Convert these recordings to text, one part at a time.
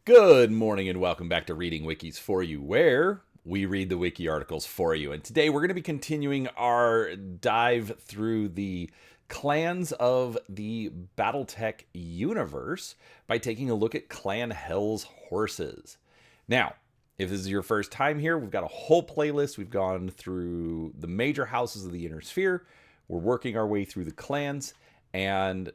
Good morning and welcome back to Reading Wikis for You, where we read the wiki articles for you. And today we're going to be continuing our dive through the clans of the Battletech universe by taking a look at Clan Hell's horses. Now, if this is your first time here, we've got a whole playlist. We've gone through the major houses of the Inner Sphere. We're working our way through the clans, and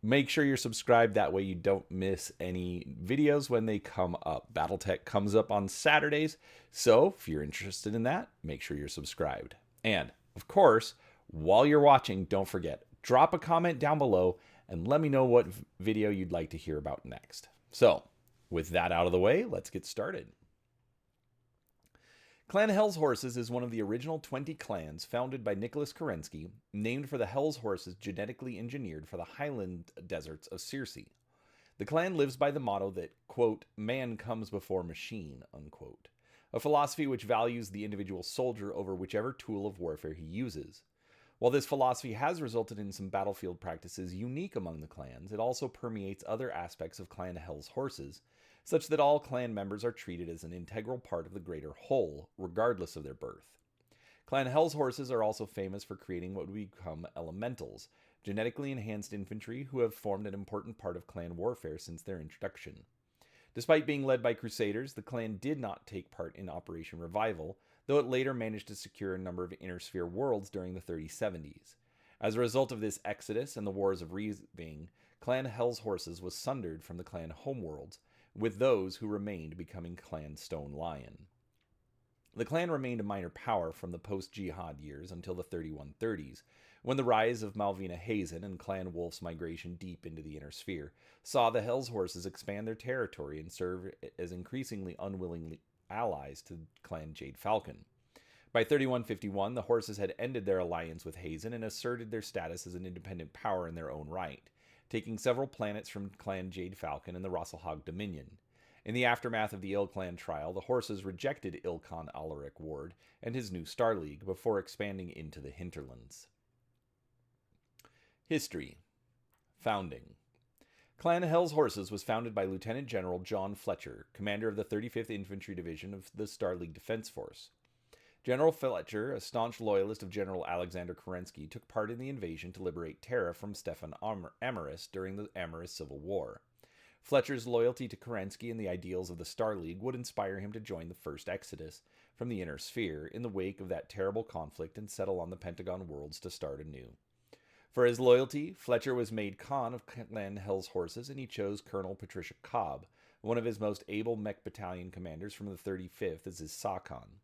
make sure you're subscribed. That way you don't miss any videos when they come up. Battletech comes up on Saturdays, so if you're interested in that, make sure you're subscribed. And, of course, while you're watching, don't forget, drop a comment down below and let me know what video you'd like to hear about next. So, with that out of the way, let's get started. Clan Hell's Horses is one of the original 20 clans founded by Nicholas Kerensky, named for the Hell's horses genetically engineered for the highland deserts of Circe. The clan lives by the motto that, quote, man comes before machine, unquote, a philosophy which values the individual soldier over whichever tool of warfare he uses. While this philosophy has resulted in some battlefield practices unique among the clans, it also permeates other aspects of Clan Hell's Horses, such that all clan members are treated as an integral part of the greater whole, regardless of their birth. Clan Hell's Horses are also famous for creating what would become elementals, genetically enhanced infantry who have formed an important part of clan warfare since their introduction. Despite being led by crusaders, the clan did not take part in Operation Revival, though it later managed to secure a number of Inner Sphere worlds during the 3070s. As a result of this exodus and the Wars of Reaving, Clan Hell's Horses was sundered from the clan homeworlds, with those who remained becoming Clan Stone Lion. The clan remained a minor power from the post-Jihad years until the 3130s, when the rise of Malvina Hazen and Clan Wolf's migration deep into the Inner Sphere saw the Hell's Horses expand their territory and serve as increasingly unwilling allies to Clan Jade Falcon. By 3151, the Horses had ended their alliance with Hazen and asserted their status as an independent power in their own right, taking several planets from Clan Jade Falcon and the Rosselhog Dominion. In the aftermath of the Il-Clan trial, the Horses rejected Ilkhan Alaric Ward and his new Star League before expanding into the hinterlands. History. Founding. Clan Hell's Horses was founded by Lieutenant General John Fletcher, commander of the 35th Infantry Division of the Star League Defense Force. General Fletcher, a staunch loyalist of General Alexander Kerensky, took part in the invasion to liberate Terra from Stefan Amaris during the Amaris Civil War. Fletcher's loyalty to Kerensky and the ideals of the Star League would inspire him to join the First Exodus from the Inner Sphere in the wake of that terrible conflict and settle on the Pentagon worlds to start anew. For his loyalty, Fletcher was made Khan of Clan Hell's Horses, and he chose Colonel Patricia Cobb, one of his most able mech battalion commanders from the 35th, as his Sakhan.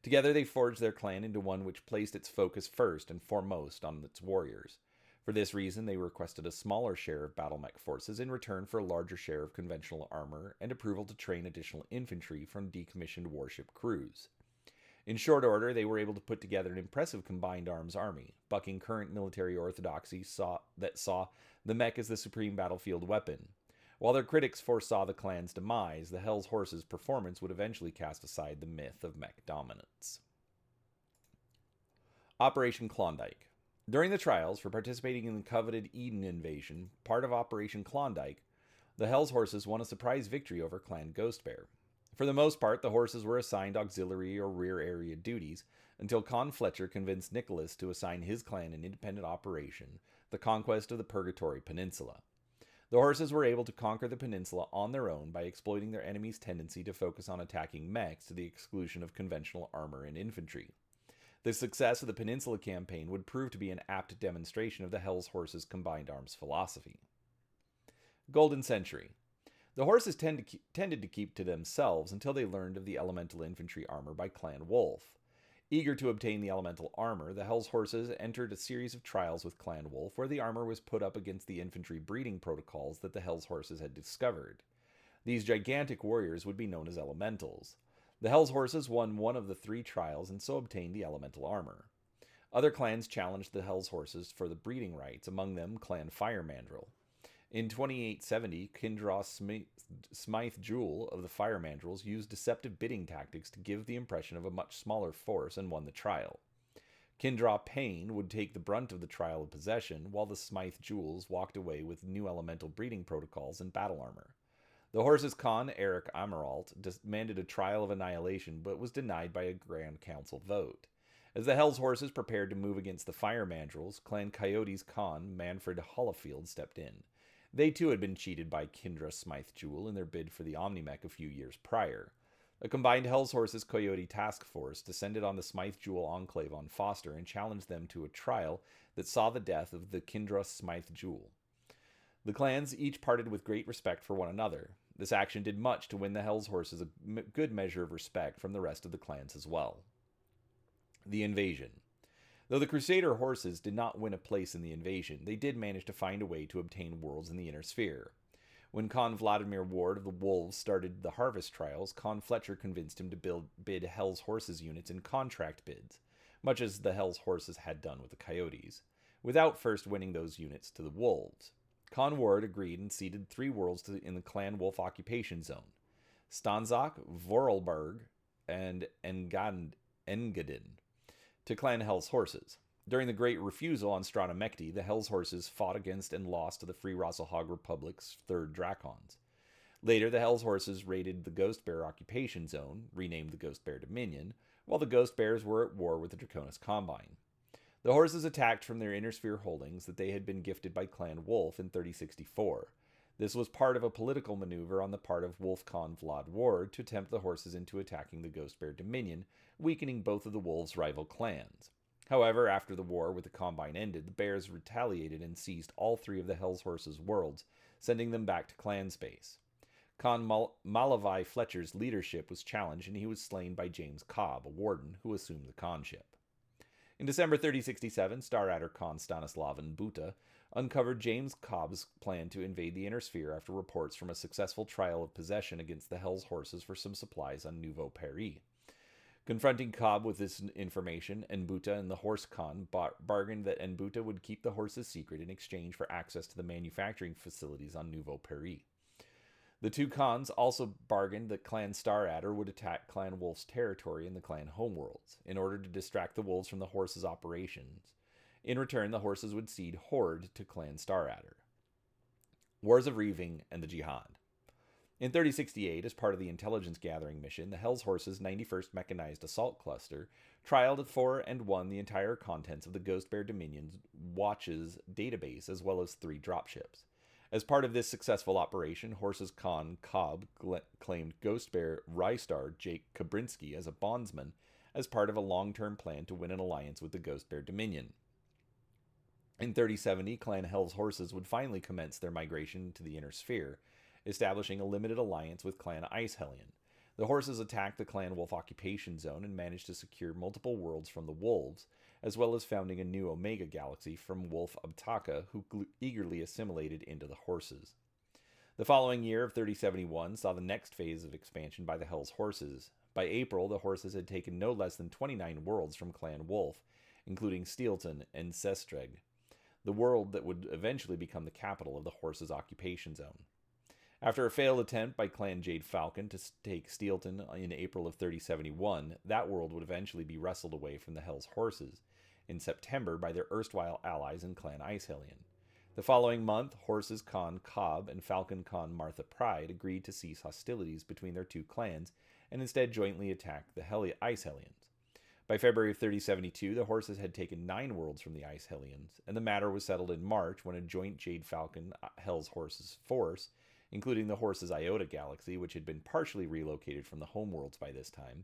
Together they forged their clan into one which placed its focus first and foremost on its warriors. For this reason, they requested a smaller share of battle mech forces in return for a larger share of conventional armor and approval to train additional infantry from decommissioned warship crews. In short order, they were able to put together an impressive combined arms army, bucking current military orthodoxy that saw the mech as the supreme battlefield weapon. While their critics foresaw the clan's demise, the Hell's Horses' performance would eventually cast aside the myth of mech dominance. Operation Klondike. During the trials for participating in the coveted Eden invasion, part of Operation Klondike, the Hell's Horses won a surprise victory over Clan Ghostbear. For the most part, the horses were assigned auxiliary or rear area duties until Con Fletcher convinced Nicholas to assign his clan an independent operation, the conquest of the Purgatory Peninsula. The horses were able to conquer the peninsula on their own by exploiting their enemy's tendency to focus on attacking mechs to the exclusion of conventional armor and infantry. The success of the Peninsula campaign would prove to be an apt demonstration of the Hell's Horses' combined arms philosophy. Golden Century. The horses tended to keep to themselves until they learned of the elemental infantry armor by Clan Wolf. Eager to obtain the elemental armor, the Hell's Horses entered a series of trials with Clan Wolf where the armor was put up against the infantry breeding protocols that the Hell's Horses had discovered. These gigantic warriors would be known as elementals. The Hell's Horses won one of the 3 trials and so obtained the elemental armor. Other clans challenged the Hell's Horses for the breeding rights, among them Clan Fire Mandrill. In 2870, Kindraw Smythe Jewel of the Fire Mandrills used deceptive bidding tactics to give the impression of a much smaller force and won the trial. Kindraw Payne would take the brunt of the trial of possession, while the Smythe Jewels walked away with new elemental breeding protocols and battle armor. The horse's Khan, Eric Amaralt, demanded a trial of annihilation but was denied by a Grand Council vote. As the Hell's Horses prepared to move against the Fire Mandrels, Clan Coyote's Khan, Manfred Hollifield, stepped in. They too had been cheated by Kindra Smythe Jewel in their bid for the Omnimech a few years prior. A combined Hell's Horses Coyote task force descended on the Smythe Jewel enclave on Foster and challenged them to a trial that saw the death of the Kindra Smythe Jewel. The clans each parted with great respect for one another. This action did much to win the Hell's Horses a good measure of respect from the rest of the clans as well. The invasion. Though the Crusader horses did not win a place in the invasion, they did manage to find a way to obtain worlds in the Inner Sphere. When Khan Vladimir Ward of the Wolves started the Harvest Trials, Khan Fletcher convinced him to bid Hell's Horses units in contract bids, much as the Hell's Horses had done with the Coyotes, without first winning those units to the Wolves. Khan Ward agreed and ceded 3 worlds in the Clan Wolf occupation zone: Stanzak, Vorarlberg, and Engadin, to Clan Hell's Horses. During the Great Refusal on Strana Mekti, the Hell's Horses fought against and lost to the Free Rasselhog Republic's 3rd Drakons. Later, the Hell's Horses raided the Ghost Bear occupation zone, renamed the Ghost Bear Dominion, while the Ghost Bears were at war with the Draconis Combine. The horses attacked from their Inner Sphere holdings that they had been gifted by Clan Wolf in 3064. This was part of a political maneuver on the part of Wolf Khan Vlad Ward to tempt the horses into attacking the Ghost Bear Dominion, weakening both of the Wolves' rival clans. However, after the war with the Combine ended, the Bears retaliated and seized all 3 of the Hell's Horses' worlds, sending them back to clan space. Khan Malavai Fletcher's leadership was challenged and he was slain by James Cobb, a warden, who assumed the khanship. In December 3067, Star Adder Khan Stanislavan Buta uncovered James Cobb's plan to invade the Inner Sphere after reports from a successful trial of possession against the Hell's Horses for some supplies on Nouveau Paris. Confronting Cobb with this information, Enbuta and the Horse Khan bargained that Enbuta would keep the horses secret in exchange for access to the manufacturing facilities on Nouveau Paris. The 2 Khans also bargained that Clan Star Adder would attack Clan Wolf's territory in the Clan Homeworlds, in order to distract the wolves from the horses' operations. In return, the horses would cede Horde to Clan Star Adder. Wars of Reaving and the Jihad. In 3068, as part of the intelligence gathering mission, the Hell's Horses' 91st Mechanized Assault Cluster trialed for and won the entire contents of the Ghost Bear Dominion's Watches database, as well as 3 dropships. As part of this successful operation, Horses Khan Cobb claimed Ghost Bear Rystar Jake Kabrinsky as a bondsman as part of a long-term plan to win an alliance with the Ghost Bear Dominion. In 3070, Clan Hell's Horses would finally commence their migration to the Inner Sphere, establishing a limited alliance with Clan Ice Hellion. The horses attacked the Clan Wolf occupation zone and managed to secure multiple worlds from the Wolves, as well as founding a new Omega galaxy from Wolf Abtaka, who eagerly assimilated into the horses. The following year of 3071 saw the next phase of expansion by the Hell's Horses. By April, the horses had taken no less than 29 worlds from Clan Wolf, including Steelton and Sestreg, the world that would eventually become the capital of the horses' occupation zone. After a failed attempt by Clan Jade Falcon to take Steelton in April of 3071, that world would eventually be wrestled away from the Hell's Horses in September by their erstwhile allies in Clan Ice Hellion. The following month, Horses Khan Cobb and Falcon Khan Martha Pride agreed to cease hostilities between their 2 clans and instead jointly attacked the Ice Hellions. By February of 3072, the horses had taken 9 worlds from the Ice Hellions, and the matter was settled in March when a joint Jade Falcon Hell's Horses force, including the horses' Iota galaxy, which had been partially relocated from the homeworlds by this time,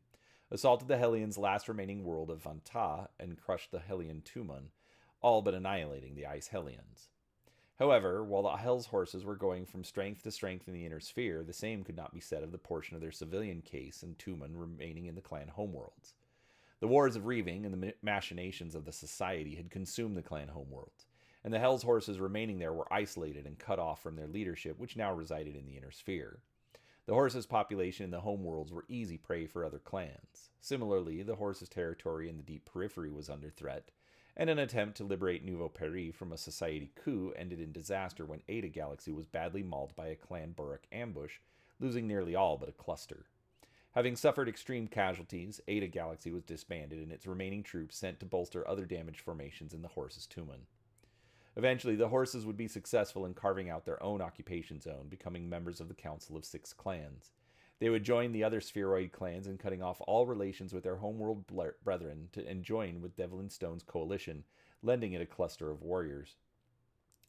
assaulted the Hellions' last remaining world of Vanta and crushed the Hellion Tuman, all but annihilating the Ice Hellions. However, while the Hell's Horses were going from strength to strength in the Inner Sphere, the same could not be said of the portion of their civilian case and Tuman remaining in the clan homeworlds. The Wars of Reaving and the machinations of the Society had consumed the clan homeworlds, and the Hell's Horses remaining there were isolated and cut off from their leadership, which now resided in the Inner Sphere. The horses' population in the homeworlds were easy prey for other clans. Similarly, the horses' territory in the deep periphery was under threat, and an attempt to liberate Nouveau Paris from a Society coup ended in disaster when Ada Galaxy was badly mauled by a clan Burrock ambush, losing nearly all but a cluster. Having suffered extreme casualties, Ada Galaxy was disbanded and its remaining troops sent to bolster other damaged formations in the horses' Tuman. Eventually, the horses would be successful in carving out their own occupation zone, becoming members of the Council of Six Clans. They would join the other spheroid clans in cutting off all relations with their homeworld brethren and join with Devlin Stone's coalition, lending it a cluster of warriors.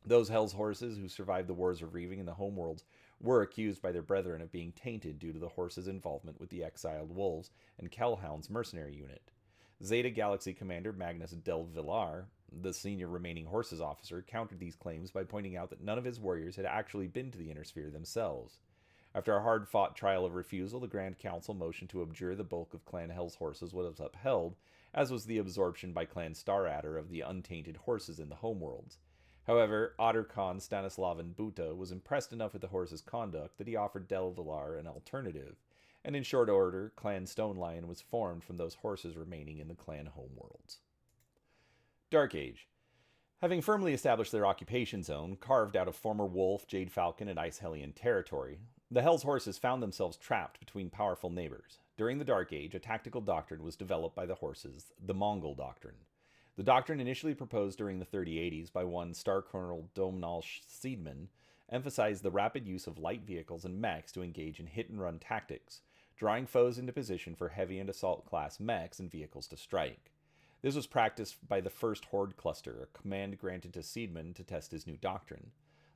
Those Hell's Horses who survived the Wars of Reaving in the homeworlds were accused by their brethren of being tainted due to the horses' involvement with the exiled wolves and Kellhound's mercenary unit. Zeta Galaxy Commander Magnus Del Villar, the senior remaining horses officer, countered these claims by pointing out that none of his warriors had actually been to the Inner Sphere themselves. After a hard-fought trial of refusal, the Grand Council motion to abjure the bulk of Clan Hell's Horses was upheld, as was the absorption by Clan Staradder of the untainted horses in the homeworlds. However, Otter Khan Stanislavan Buta was impressed enough with the horse's conduct that he offered Del Villar an alternative, and in short order, Clan Stone Lion was formed from those horses remaining in the clan homeworlds. Dark Age. Having firmly established their occupation zone, carved out of former Wolf, Jade Falcon, and Ice Hellion territory, the Hell's Horses found themselves trapped between powerful neighbors. During the Dark Age, a tactical doctrine was developed by the horses, the Mongol Doctrine. The doctrine, initially proposed during the 3080s by one Star Colonel Domnall Seidman, emphasized the rapid use of light vehicles and mechs to engage in hit-and-run tactics, drawing foes into position for heavy and assault-class mechs and vehicles to strike. This was practiced by the First Horde Cluster, a command granted to Seidman to test his new doctrine.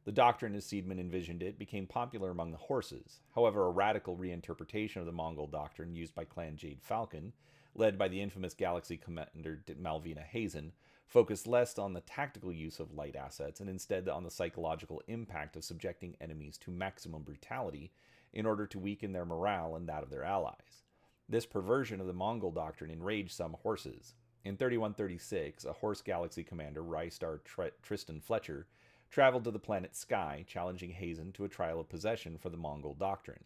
The doctrine, as Seidman envisioned it, became popular among the horses. However, a radical reinterpretation of the Mongol doctrine used by Clan Jade Falcon, led by the infamous Galaxy Commander Malvina Hazen, focused less on the tactical use of light assets and instead on the psychological impact of subjecting enemies to maximum brutality in order to weaken their morale and that of their allies. This perversion of the Mongol doctrine enraged some horses. In 3136, a horse galaxy commander, Rystar Tristan Fletcher, traveled to the planet Sky, challenging Hazen to a trial of possession for the Mongol doctrine.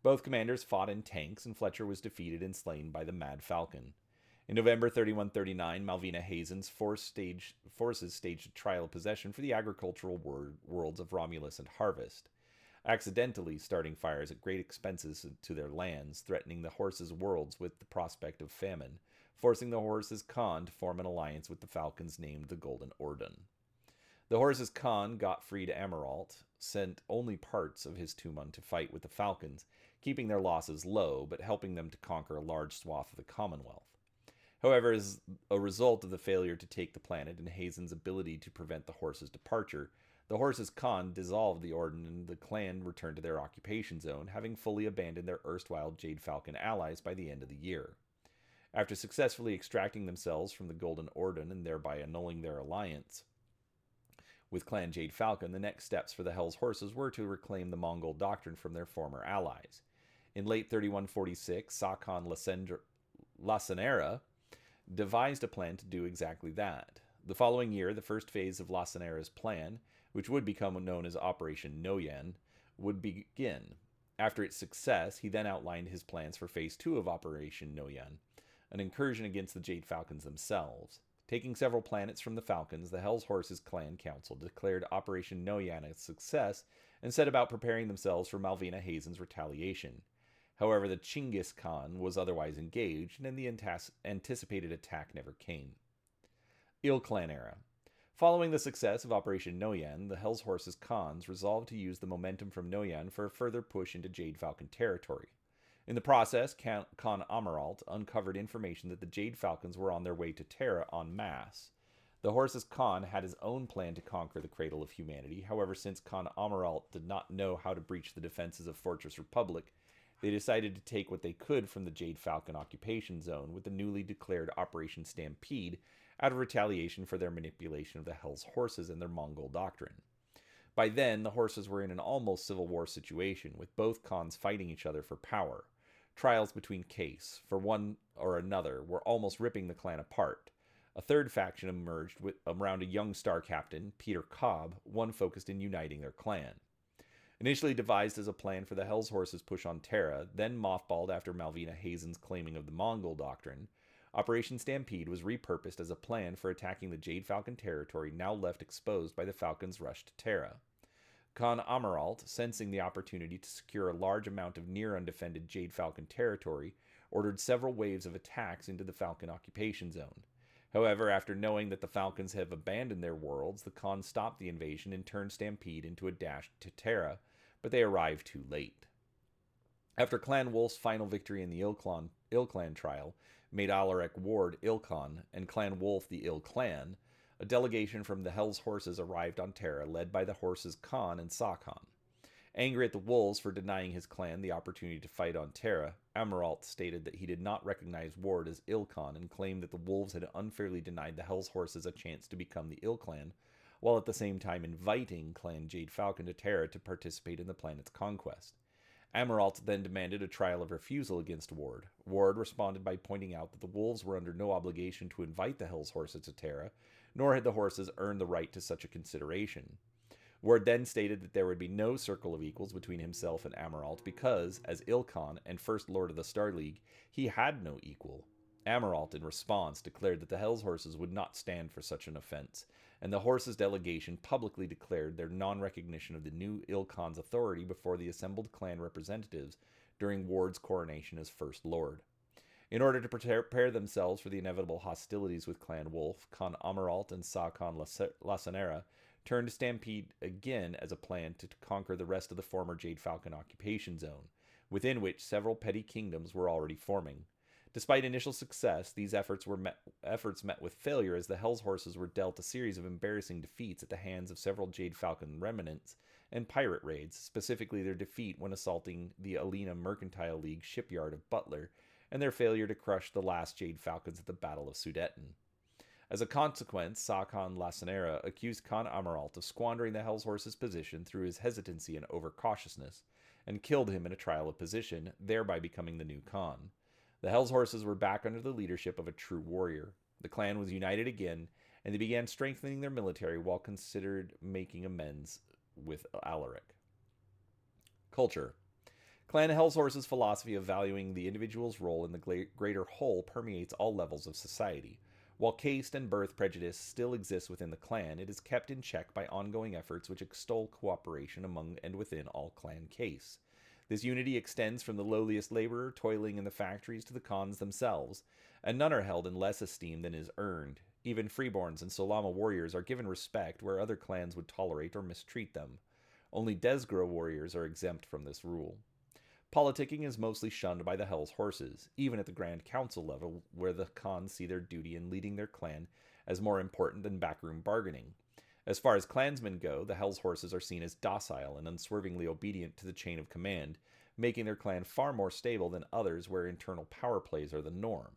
Both commanders fought in tanks, and Fletcher was defeated and slain by the Mad Falcon. In November 3139, Malvina Hazen's forces staged a trial of possession for the agricultural worlds of Romulus and Harvest, accidentally starting fires at great expenses to their lands, threatening the horses' worlds with the prospect of famine, forcing the horses' Khan to form an alliance with the Falcons named the Golden Orden. The horses' Khan, Gottfried Amaralt, sent only parts of his Tuman to fight with the Falcons, keeping their losses low, but helping them to conquer a large swath of the Commonwealth. However, as a result of the failure to take the planet and Hazen's ability to prevent the horses' departure, the horses' Khan dissolved the Orden and the clan returned to their occupation zone, having fully abandoned their erstwhile Jade Falcon allies by the end of the year. After successfully extracting themselves from the Golden Orden and thereby annulling their alliance with Clan Jade Falcon, the next steps for the Hell's Horses were to reclaim the Mongol doctrine from their former allies. In late 3146, Sakhan Lacenera devised a plan to do exactly that. The following year, the first phase of Lacenera's plan, which would become known as Operation Noyan, would begin. After its success, he then outlined his plans for Phase 2 of Operation Noyan, an incursion against the Jade Falcons themselves. Taking several planets from the Falcons, the Hell's Horses Clan Council declared Operation Noyan a success and set about preparing themselves for Malvina Hazen's retaliation. However, the Chinggis Khan was otherwise engaged, and the anticipated attack never came. Il Clan Era. Following the success of Operation Noyan, the Hell's Horses Khans resolved to use the momentum from Noyan for a further push into Jade Falcon territory. In the process, Khan Amaralt uncovered information that the Jade Falcons were on their way to Terra en masse. The Horses Khan had his own plan to conquer the Cradle of Humanity. However, since Khan Amaralt did not know how to breach the defenses of Fortress Republic, they decided to take what they could from the Jade Falcon occupation zone with the newly declared Operation Stampede out of retaliation for their manipulation of the Hell's Horses and their Mongol doctrine. By then, the horses were in an almost civil war situation, with both Khans fighting each other for power. Trials between Case, for one or another, were almost ripping the clan apart. A third faction emerged around a young star captain, Peter Cobb, one focused in uniting their clan. Initially devised as a plan for the Hell's Horses' push on Terra, then mothballed after Malvina Hazen's claiming of the Mongol doctrine, Operation Stampede was repurposed as a plan for attacking the Jade Falcon territory now left exposed by the Falcons' rush to Terra. Khan Amaralt, sensing the opportunity to secure a large amount of near-undefended Jade Falcon territory, ordered several waves of attacks into the Falcon occupation zone. However, after knowing that the Falcons have abandoned their worlds, the Khan stopped the invasion and turned Stampede into a dash to Terra, but they arrived too late. After Clan Wolf's final victory in the Ill-Clan trial made Alaric Ward Ill-Khan and Clan Wolf the Ill-Clan, a delegation from the Hell's Horses arrived on Terra led by the Horses Khan and Sa-Khan. Angry at the Wolves for denying his clan the opportunity to fight on Terra, Amaralt stated that he did not recognize Ward as Ill-Khan and claimed that the Wolves had unfairly denied the Hell's Horses a chance to become the Ill-Clan, while at the same time inviting Clan Jade Falcon to Terra to participate in the planet's conquest. Amaralt then demanded a trial of refusal against Ward. Ward responded by pointing out that the Wolves were under no obligation to invite the Hell's Horses to Terra, nor had the horses earned the right to such a consideration. Ward then stated that there would be no circle of equals between himself and Amaralt because, as Ill-Khan and First Lord of the Star League, he had no equal. Amaralt, in response, declared that the Hell's Horses would not stand for such an offense, and the Horses delegation publicly declared their non-recognition of the new Ill-Khan's authority before the assembled clan representatives during Ward's coronation as First Lord. In order to prepare themselves for the inevitable hostilities with Clan Wolf, Khan Amaralt and Sa-Khan Lasanera turned to Stampede again as a plan to conquer the rest of the former Jade Falcon occupation zone, within which several petty kingdoms were already forming. Despite initial success, these efforts met with failure as the Hell's Horses were dealt a series of embarrassing defeats at the hands of several Jade Falcon remnants and pirate raids, specifically their defeat when assaulting the Alena Mercantile League shipyard of Butler, and their failure to crush the last Jade Falcons at the Battle of Sudeten. As a consequence, Sa-Khan Lasanera accused Khan Amaralt of squandering the Hell's Horses' position through his hesitancy and overcautiousness, and killed him in a trial of position, thereby becoming the new Khan. The Hell's Horses were back under the leadership of a true warrior. The clan was united again, and they began strengthening their military while considered making amends with Alaric. Culture. Clan Hell's Horses' philosophy of valuing the individual's role in the greater whole permeates all levels of society. While caste and birth prejudice still exists within the clan, it is kept in check by ongoing efforts which extol cooperation among and within all clan castes. This unity extends from the lowliest laborer toiling in the factories to the Khans themselves, and none are held in less esteem than is earned. Even freeborns and Solama warriors are given respect where other clans would tolerate or mistreat them. Only Desgro warriors are exempt from this rule. Politicking is mostly shunned by the Hell's Horses, even at the Grand Council level, where the Khans see their duty in leading their clan as more important than backroom bargaining. As far as clansmen go, the Hell's Horses are seen as docile and unswervingly obedient to the chain of command, making their clan far more stable than others where internal power plays are the norm.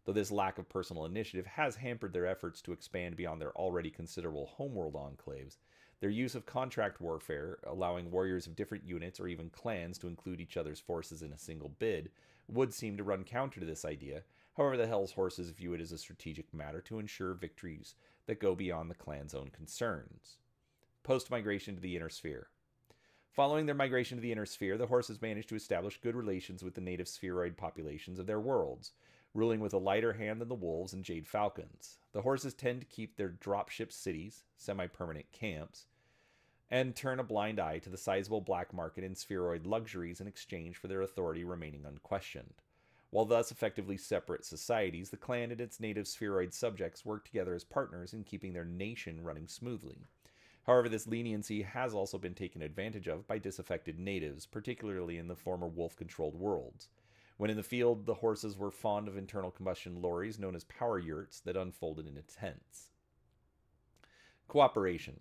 Though this lack of personal initiative has hampered their efforts to expand beyond their already considerable homeworld enclaves, their use of contract warfare, allowing warriors of different units or even clans to include each other's forces in a single bid, would seem to run counter to this idea. However, the Hell's Horses view it as a strategic matter to ensure victories that go beyond the clan's own concerns. Post-migration to the Inner Sphere. Following their migration to the Inner Sphere, the Horses managed to establish good relations with the native spheroid populations of their worlds, ruling with a lighter hand than the Wolves and Jade Falcons. The Horses tend to keep their dropship cities, semi-permanent camps, and turn a blind eye to the sizable black market in spheroid luxuries in exchange for their authority remaining unquestioned. While thus effectively separate societies, the clan and its native spheroid subjects work together as partners in keeping their nation running smoothly. However, this leniency has also been taken advantage of by disaffected natives, particularly in the former wolf-controlled worlds. When in the field, the Horses were fond of internal combustion lorries known as power yurts that unfolded into tents. Cooperation.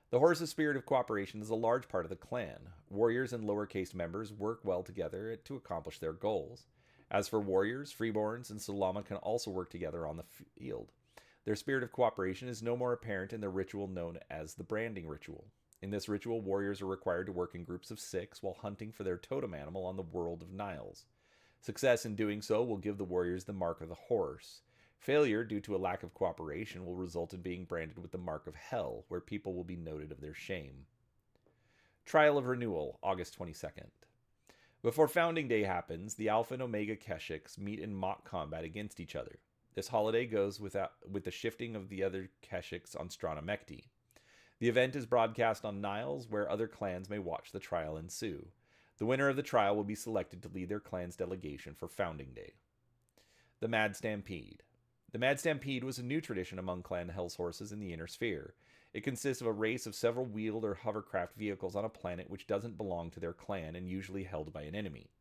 The Horses' spirit of cooperation is a large part of the clan. Warriors and lowercase members work well together to accomplish their goals. As for warriors, freeborns, and Solama can also work together on the field. Their spirit of cooperation is no more apparent in the ritual known as the branding ritual. In this ritual, warriors are required to work in groups of 6 while hunting for their totem animal on the world of Niles. Success in doing so will give the warriors the mark of the horse. Failure, due to a lack of cooperation, will result in being branded with the mark of hell, where people will be noted of their shame. Trial of Renewal, August 22nd. Before Founding Day happens, the Alpha and Omega Keshiks meet in mock combat against each other. This holiday goes with the shifting of the other Keshiks on Strana Mekti. The event is broadcast on Niles, where other clans may watch the trial ensue. The winner of the trial will be selected to lead their clan's delegation for Founding Day. The Mad Stampede. The Mad Stampede was a new tradition among Clan Hell's horses in the Inner Sphere. It consists of a race of several wheeled or hovercraft vehicles on a planet which doesn't belong to their clan and usually held by an enemy.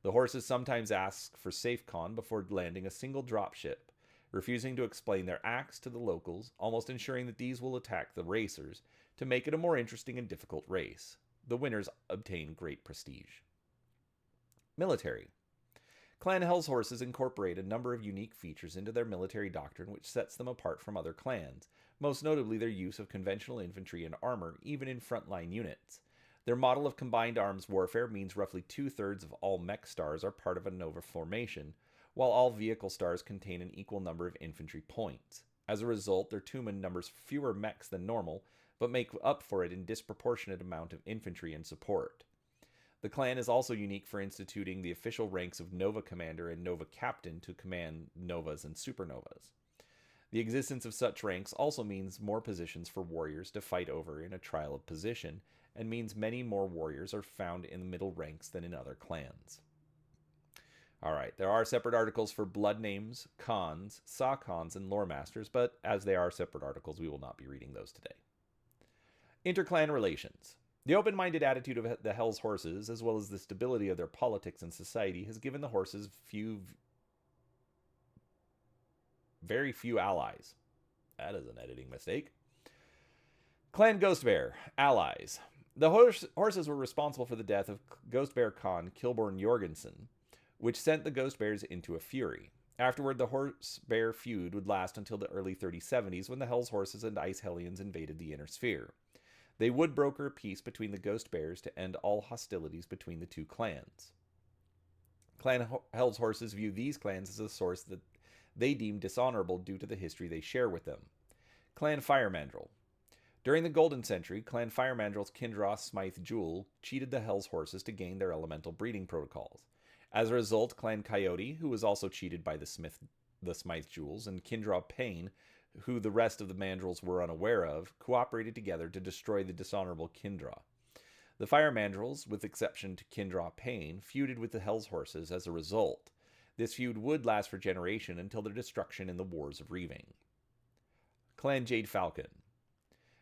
The horses sometimes ask for safecon before landing a single dropship, refusing to explain their acts to the locals, almost ensuring that these will attack the racers to make it a more interesting and difficult race. The winners obtain great prestige. Military. Clan Hell's horses incorporate a number of unique features into their military doctrine which sets them apart from other clans, most notably their use of conventional infantry and armor, even in frontline units. Their model of combined arms warfare means roughly 2/3 of all mech stars are part of a Nova formation, while all vehicle stars contain an equal number of infantry points. As a result, their Tumen numbers fewer mechs than normal, but make up for it in disproportionate amount of infantry and support. The clan is also unique for instituting the official ranks of Nova Commander and Nova Captain to command Novas and Supernovas. The existence of such ranks also means more positions for warriors to fight over in a trial of position, and means many more warriors are found in the middle ranks than in other clans. Alright, there are separate articles for blood names, khans, sakhans, and lore masters, but as they are separate articles, we will not be reading those today. Interclan relations. The open-minded attitude of the Hell's horses, as well as the stability of their politics and society, has given the horses very few allies. That is an editing mistake. Clan Ghost Bear. Allies. The horses were responsible for the death of Ghost Bear Khan Kilborn Jorgensen, which sent the Ghost Bears into a fury. Afterward, the Horse-Bear feud would last until the early 3070s when the Hell's Horses and Ice Hellions invaded the Inner Sphere. They would broker a peace between the Ghost Bears to end all hostilities between the two clans. Clan Hell's Horses view these clans as a source that they deem dishonorable due to the history they share with them. Clan Fire Mandrill. During the Golden Century, Clan Fire Mandrill's Kindra Smythe Jewel cheated the Hell's Horses to gain their elemental breeding protocols. As a result, Clan Coyote, who was also cheated by the Smythe Jewels, and Kindra Payne, who the rest of the Mandrills were unaware of, cooperated together to destroy the dishonorable Kindra. The Fire Mandrills, with exception to Kindra Payne, feuded with the Hell's Horses as a result. This feud would last for generations until their destruction in the Wars of Reaving. Clan Jade Falcon.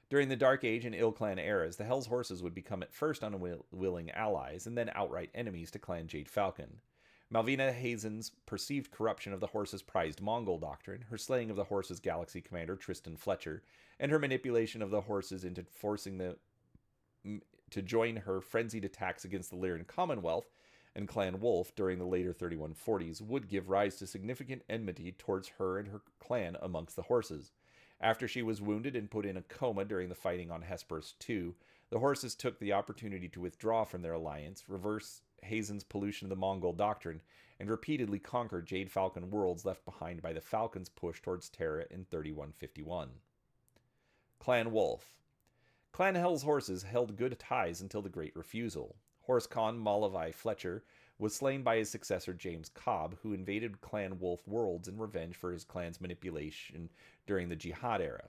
During the Dark Age and Ill Clan eras, the Hell's Horses would become at first unwilling allies and then outright enemies to Clan Jade Falcon. Malvina Hazen's perceived corruption of the Horse's prized Mongol doctrine, her slaying of the Horse's galaxy commander Tristan Fletcher, and her manipulation of the Horses into forcing them to join her frenzied attacks against the Lyran Commonwealth and Clan Wolf during the later 3140s would give rise to significant enmity towards her and her clan amongst the Horses. After she was wounded and put in a coma during the fighting on Hesperus II, the Horses took the opportunity to withdraw from their alliance, reverse Hazen's pollution of the Mongol doctrine, and repeatedly conquer Jade Falcon worlds left behind by the Falcon's push towards Terra in 3151. Clan Wolf. Clan Hell's Horses held good ties until the Great Refusal. Horse Khan Malavi Fletcher was slain by his successor James Cobb, who invaded Clan Wolf worlds in revenge for his clan's manipulation during the Jihad era.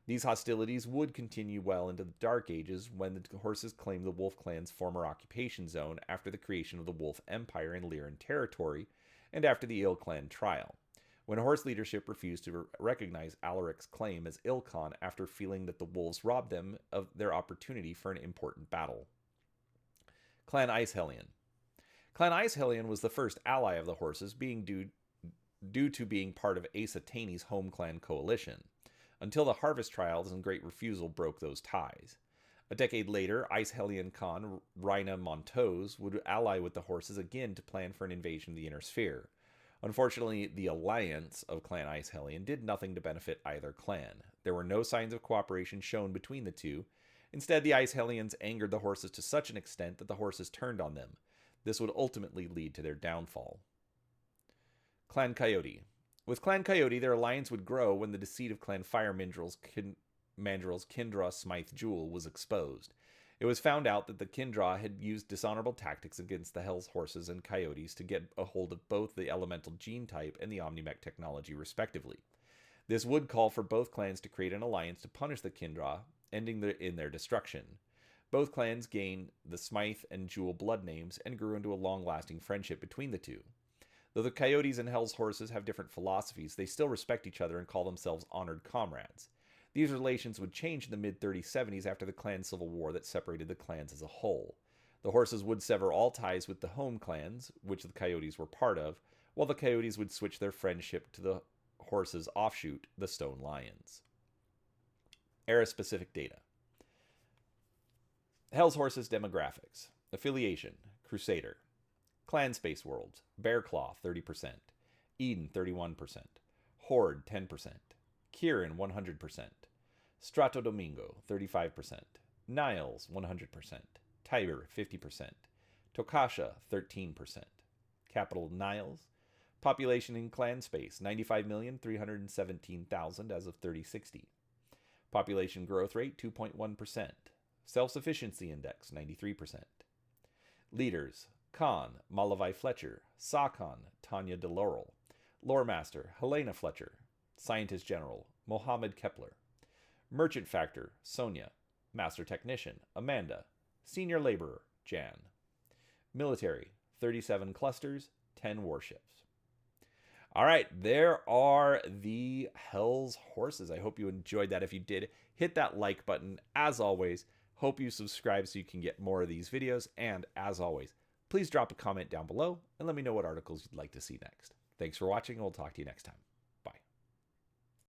These hostilities would continue well into the Dark Ages when the Horses claimed the Wolf clan's former occupation zone after the creation of the Wolf Empire in Lyran territory and after the Ill Clan trial, when Horse leadership refused to recognize Alaric's claim as Ill Khan after feeling that the Wolves robbed them of their opportunity for an important battle. Clan Ice Hellion. Clan Ice Hellion was the first ally of the Horses, being due to being part of Asa Taney's home clan coalition, until the Harvest Trials and Great Refusal broke those ties. A decade later, Ice Hellion Khan Rhina Montoz would ally with the Horses again to plan for an invasion of the Inner Sphere. Unfortunately, the alliance of Clan Ice Hellion did nothing to benefit either clan. There were no signs of cooperation shown between the two. Instead, the Ice Hellions angered the Horses to such an extent that the Horses turned on them. This would ultimately lead to their downfall. Clan Coyote. With Clan Coyote, their alliance would grow when the deceit of Clan Fire Mandrill's Kindra Smythe Jewel was exposed. It was found out that the Kindra had used dishonorable tactics against the Hell's Horses and Coyotes to get a hold of both the elemental gene type and the Omnimech technology, respectively. This would call for both clans to create an alliance to punish the Kindra, ending in their destruction. Both clans gained the Smythe and Jewel blood names and grew into a long-lasting friendship between the two. Though the Coyotes and Hell's Horses have different philosophies, they still respect each other and call themselves honored comrades. These relations would change in the mid-3070s after the clan civil war that separated the clans as a whole. The Horses would sever all ties with the home clans, which the Coyotes were part of, while the Coyotes would switch their friendship to the Horses' offshoot, the Stone Lions. Era-specific data. Hell's Horses demographics. Affiliation, Crusader. Clan Space Worlds, Bearclaw 30%, Eden 31%, Horde 10%, Kieran 100%, Strato Domingo 35%, Niles 100%, Tiber 50%, Tokasha 13%, Capital Niles, population in clan space 95,317,000 as of 3060, population growth rate 2.1%, self-sufficiency index 93%, leaders Khan, Malavai Fletcher, Sakhan, Tanya DeLaurel, Loremaster, Helena Fletcher, Scientist General, Mohammed Kepler, Merchant Factor, Sonia, Master Technician, Amanda, Senior Laborer, Jan. Military, 37 clusters, 10 warships. All right, there are the Hell's Horses. I hope you enjoyed that. If you did, hit that like button. As always, hope you subscribe so you can get more of these videos. And as always, please drop a comment down below and let me know what articles you'd like to see next. Thanks for watching, and we'll talk to you next time.